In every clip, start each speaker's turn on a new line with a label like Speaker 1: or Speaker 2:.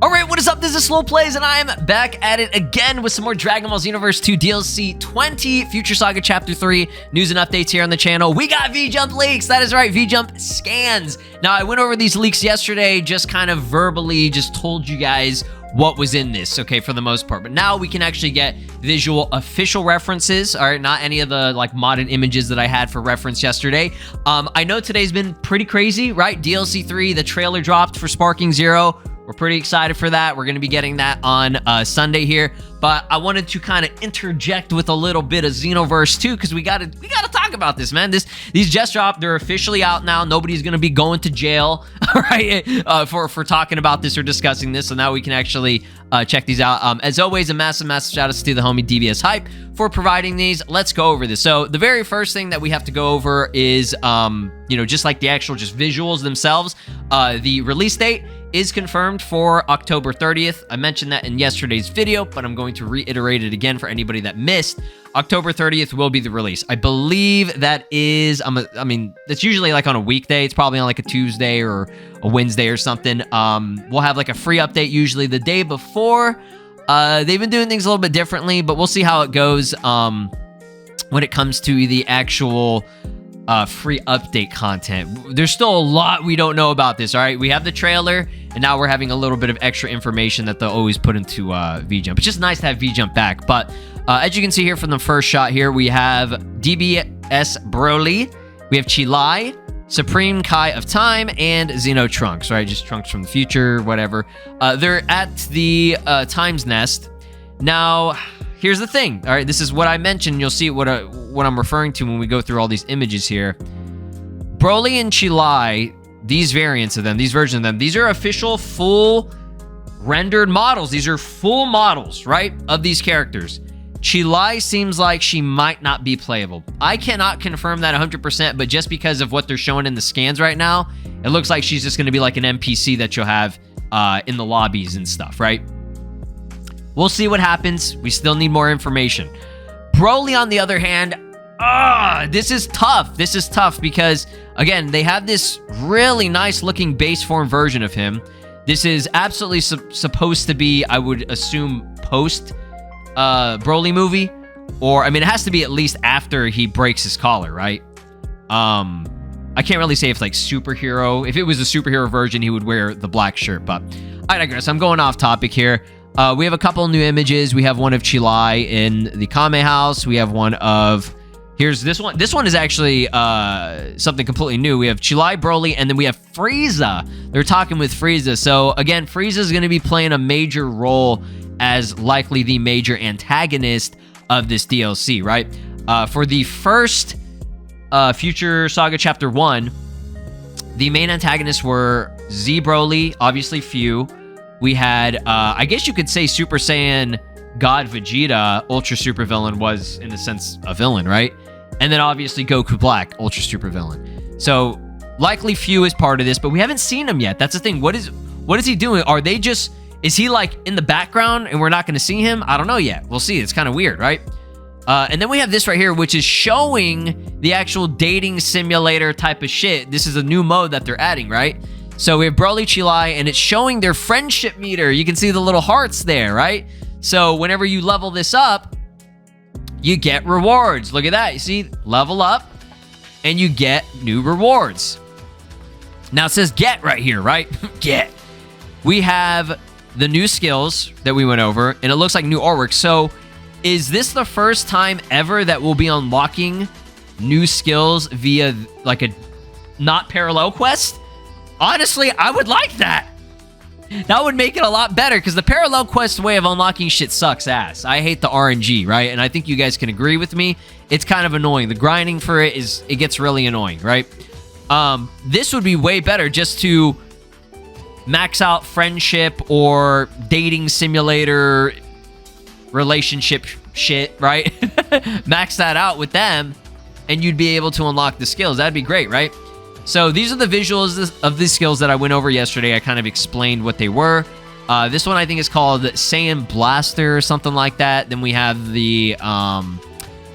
Speaker 1: Alright, what is up? This is SLOplays, and I am back at it again with some more Dragon Ball Xenoverse 2 DLC 20 Future Saga Chapter 3 news and updates here on the channel. We got V-Jump leaks! That is right, V-Jump scans! Now, I went over these leaks yesterday, just kind of verbally just told you guys what was in this, okay, for the most part. But now we can actually get visual official references, all right, not any of the, like, modded images that I had for reference yesterday. I know today's been pretty crazy, right? DLC 3, the trailer dropped for Sparking Zero. We're pretty excited for that. We're going to be getting that on Sunday here. But I wanted to kind of interject with a little bit of Xenoverse too, because we gotta talk about this, man. These just dropped. They're officially out now. Nobody's going to be going to jail, right? For talking about this or discussing this. So now we can actually check these out. As always, a massive shout out to the homie DBS Hype for providing these. Let's go over this. So the very first thing that we have to go over is, you know, just like the actual just visuals themselves. The release date is confirmed for October 30th. I mentioned that in yesterday's video, but I'm going to reiterate it again for anybody that missed. October 30th will be the release. I believe that is, I mean, that's usually like on a weekday. It's probably on like a Tuesday or a Wednesday or something. We'll have like a free update usually the day before. They've been doing things a little bit differently, but we'll see how it goes when it comes to the actual free update content. There's still a lot we don't know about this, all right? We have the trailer, and now we're having a little bit of extra information that they'll always put into V-Jump. It's just nice to have V-Jump back, but as you can see here from the first shot here, we have DBS BROLY, we have Cheelai, Supreme Kai of Time, and Xeno Trunks, right? Just Trunks from the future, whatever. They're at the Time's Nest. Now, here's the thing, all right? This is what I mentioned. You'll see what I'm referring to when we go through all these images here. BROLY and Cheelai, these variants of them, these versions of them, these are official full rendered models. These are full models, right, of these characters. Cheelai seems like she might not be playable. I cannot confirm that 100%, but just because of what they're showing in the scans right now, it looks like she's just going to be like an NPC that you'll have in the lobbies and stuff, right? We'll see what happens. We still need more information. BROLY, on the other hand, this is tough. This is tough because, again, they have this really nice-looking base form version of him. This is absolutely supposed to be, I would assume, post BROLY movie. Or, I mean, it has to be at least after he breaks his collar, right? I can't really say if, like, superhero. If it was a superhero version, he would wear the black shirt. But I digress. I'm going off topic here. We have a couple new images. We have one of Cheelai in the Kame house. We have one of... Here's this one. This one is actually something completely new. We have Cheelai, BROLY, and then we have Frieza. They're talking with Frieza. So, again, Frieza is going to be playing a major role as likely the major antagonist of this DLC, right? For the first Future Saga Chapter 1, the main antagonists were Z BROLY, obviously Few. We had, I guess you could say Super Saiyan God Vegeta, Ultra Super Villain, was, in a sense, a villain, right? And then, obviously, Goku Black, Ultra Super Villain. So, likely Few is part of this, but we haven't seen him yet. That's the thing. What is he doing? Are they just... Is he, like, in the background and we're not going to see him? I don't know yet. We'll see. It's kind of weird, right? And then we have this right here, which is showing the actual dating simulator type of shit. This is a new mode that they're adding, right? So we have BROLY, Cheelai, and it's showing their friendship meter. You can see the little hearts there, right? So whenever you level this up, you get rewards. Look at that. You see, level up, and you get new rewards. Now it says get right here, right? Get. We have the new skills that we went over, and it looks like new artwork. So is this the first time ever that we'll be unlocking new skills via like a not parallel quest? Honestly, I would like that. That would make it a lot better, because the parallel quest way of unlocking shit sucks ass. I hate the RNG, right? And I think you guys can agree with me. It's kind of annoying. The grinding for it gets really annoying, right? This would be way better just to max out friendship or dating simulator relationship shit, right? Max that out with them, and you'd be able to unlock the skills. That'd be great, right? So these are the visuals of these skills that I went over yesterday. I kind of explained what they were. This one I think is called Saiyan Blaster or something like that. Then we have the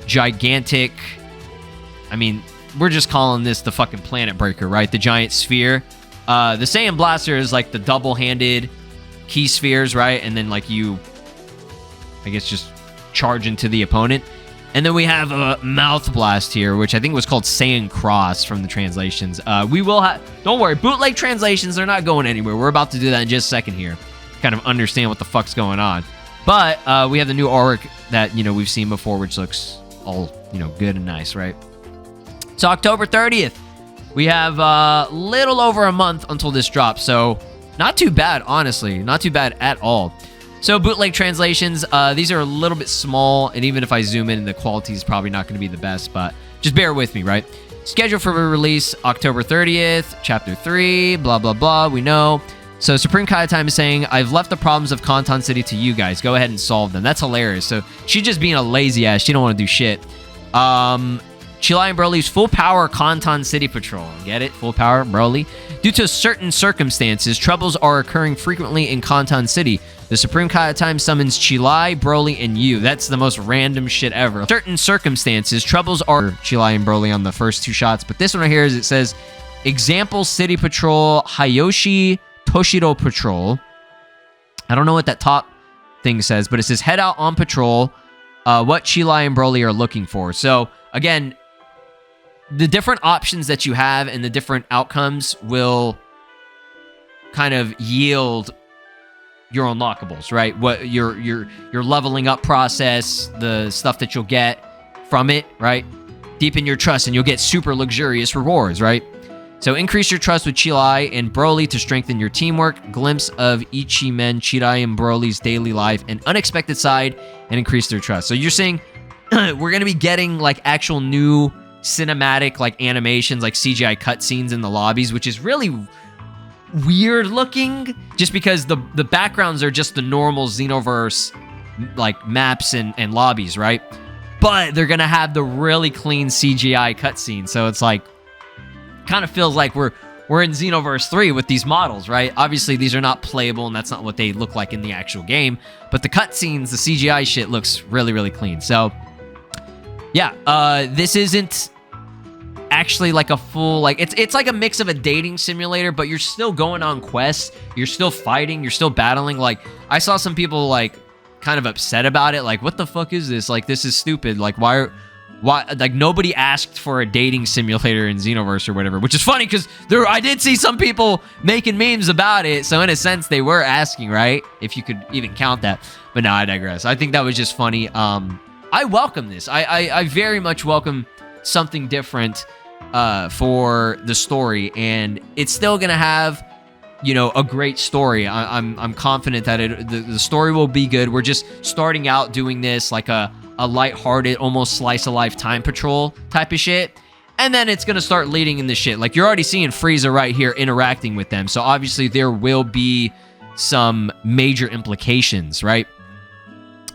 Speaker 1: gigantic... I mean, we're just calling this the fucking planet breaker, right? The giant sphere. The Saiyan Blaster is like the double-handed key spheres, right? And then like you, I guess, just charge into the opponent. And then we have a Mouth Blast here, which I think was called Saiyan Cross from the translations. We will have, don't worry, bootleg translations, they're not going anywhere. We're about to do that in just a second here. Kind of understand what the fuck's going on. But we have the new artwork that, you know, we've seen before, which looks all, you know, good and nice, right? So October 30th, we have a little over a month until this drops. So not too bad, honestly. Not too bad at all. So bootleg translations, these are a little bit small, and even if I zoom in, the quality is probably not going to be the best, but just bear with me, right? Scheduled for release October 30th, Chapter 3, blah, blah, blah, we know. So Supreme Kaitime is saying, I've left the problems of Kanton City to you guys. Go ahead and solve them. That's hilarious. So she's just being a lazy ass. She don't want to do shit. Cheelai and BROLY's full power Kanton City patrol. Get it? Full power, BROLY. Due to certain circumstances, troubles are occurring frequently in Kanton City. The Supreme Kaitime summons Cheelai, BROLY, and you. That's the most random shit ever. Certain circumstances, troubles are Cheelai and BROLY on the first two shots. But this one right here is, it says, Example City Patrol, Hayoshi Toshiro Patrol. I don't know what that top thing says, but it says head out on patrol. What Cheelai and BROLY are looking for. So, again, the different options that you have and the different outcomes will kind of yield your unlockables, right? What your leveling up process, the stuff that you'll get from it, right? Deepen your trust and you'll get super luxurious rewards, right? So increase your trust with Cheelai and BROLY to strengthen your teamwork. Glimpse of Ichimen, Cheelai and BROLY's daily life and unexpected side, and increase their trust. So you're saying we're going to be getting like actual new cinematic like animations, like CGI cutscenes in the lobbies, which is really weird looking, just because the backgrounds are just the normal Xenoverse like maps and lobbies, right? But they're going to have the really clean CGI cutscenes. So it's like, kind of feels like we're in Xenoverse 3 with these models, right? Obviously, these are not playable, and that's not what they look like in the actual game. But the cutscenes, the CGI shit looks really, really clean. So, yeah, this isn't actually like a full, like, it's like a mix of a dating simulator, but you're still going on quests. You're still fighting. You're still battling. Like, I saw some people, like, kind of upset about it. Like, what the fuck is this? Like, this is stupid. Like, why, like, nobody asked for a dating simulator in Xenoverse or whatever, which is funny because I did see some people making memes about it, so in a sense they were asking, right? If you could even count that. But no, I digress. I think that was just funny. I welcome this. I very much welcome something different for the story, and it's still gonna have, you know, a great story. I'm confident that the story will be good. We're just starting out doing this like a lighthearted, almost slice of life time patrol type of shit. And then it's going to start leading in the shit. Like, you're already seeing Frieza right here interacting with them. So obviously there will be some major implications, right?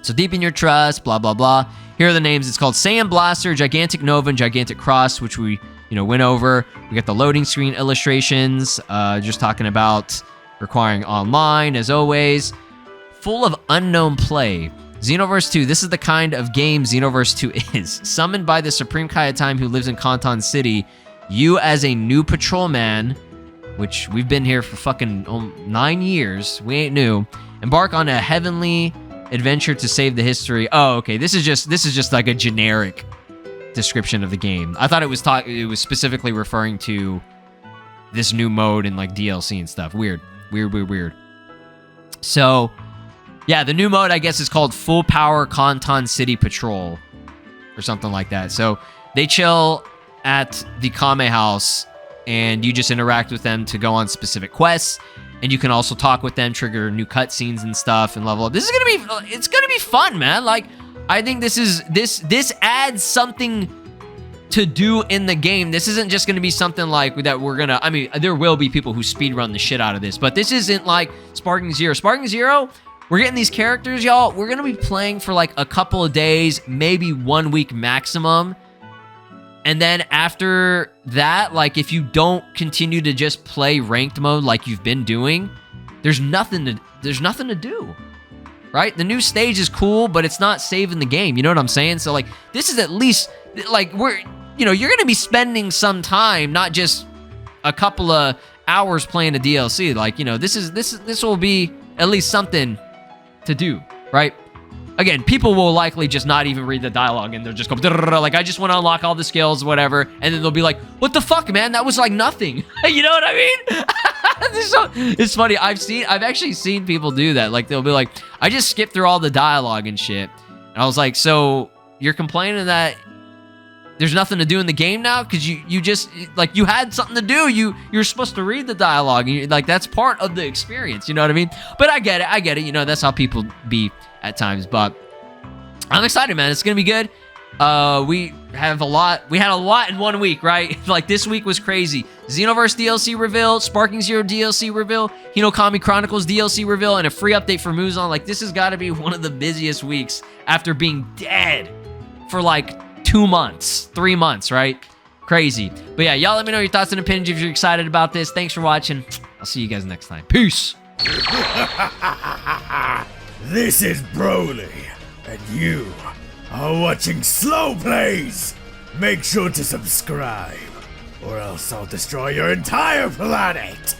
Speaker 1: So deepen your trust, blah, blah, blah. Here are the names. It's called Saiyan Blaster, Gigantic Nova, and Gigantic Cross, which we, you know, went over. We got the loading screen illustrations, just talking about requiring online, as always. Full of unknown play. Xenoverse 2, this is the kind of game Xenoverse 2 is. Summoned by the Supreme Kaitime who lives in Kanton City, you as a new patrolman, which we've been here for fucking 9 years, we ain't new, embark on a heavenly adventure to save the history. Oh, okay, this is just like a generic description of the game. I thought it was specifically referring to this new mode and like DLC and stuff. Weird. So, yeah, the new mode, I guess, is called Full Power Kanton City Patrol or something like that. So they chill at the Kame House, and you just interact with them to go on specific quests. And you can also talk with them, trigger new cutscenes and stuff, and level up. It's gonna be fun, man. Like, I think this adds something to do in the game. This isn't just gonna be something like that we're gonna, I mean, there will be people who speedrun the shit out of this, but this isn't like Sparking Zero. Sparking Zero, we're getting these characters, y'all. We're going to be playing for like a couple of days, maybe 1 week maximum. And then after that, like, if you don't continue to just play ranked mode like you've been doing, there's nothing to do, right? The new stage is cool, but it's not saving the game. You know what I'm saying? So like, this is at least like you know, you're going to be spending some time, not just a couple of hours playing the DLC. Like, you know, this will be at least something to do, right? Again, people will likely just not even read the dialogue, and they'll just go, like, I just want to unlock all the skills, whatever, and then they'll be like, what the fuck, man? That was like nothing. You know what I mean? It's funny. I've actually seen people do that. Like, they'll be like, I just skipped through all the dialogue and shit. And I was like, so you're complaining that there's nothing to do in the game now? Because you just, like, you had something to do. You're supposed to read the dialogue. And like, that's part of the experience. You know what I mean? But I get it. You know, that's how people be at times. But I'm excited, man. It's going to be good. We had a lot in 1 week, right? Like, this week was crazy. Xenoverse DLC reveal, Sparking Zero DLC reveal, Hinokami Chronicles DLC reveal, and a free update for Muzan. Like, this has got to be one of the busiest weeks after being dead for like 2 months, 3 months, right? Crazy. But yeah, y'all let me know your thoughts and opinions if you're excited about this. Thanks for watching. I'll see you guys next time. Peace.
Speaker 2: This is BROLY, and you are watching SLOplays. Make sure to subscribe, or else I'll destroy your entire planet.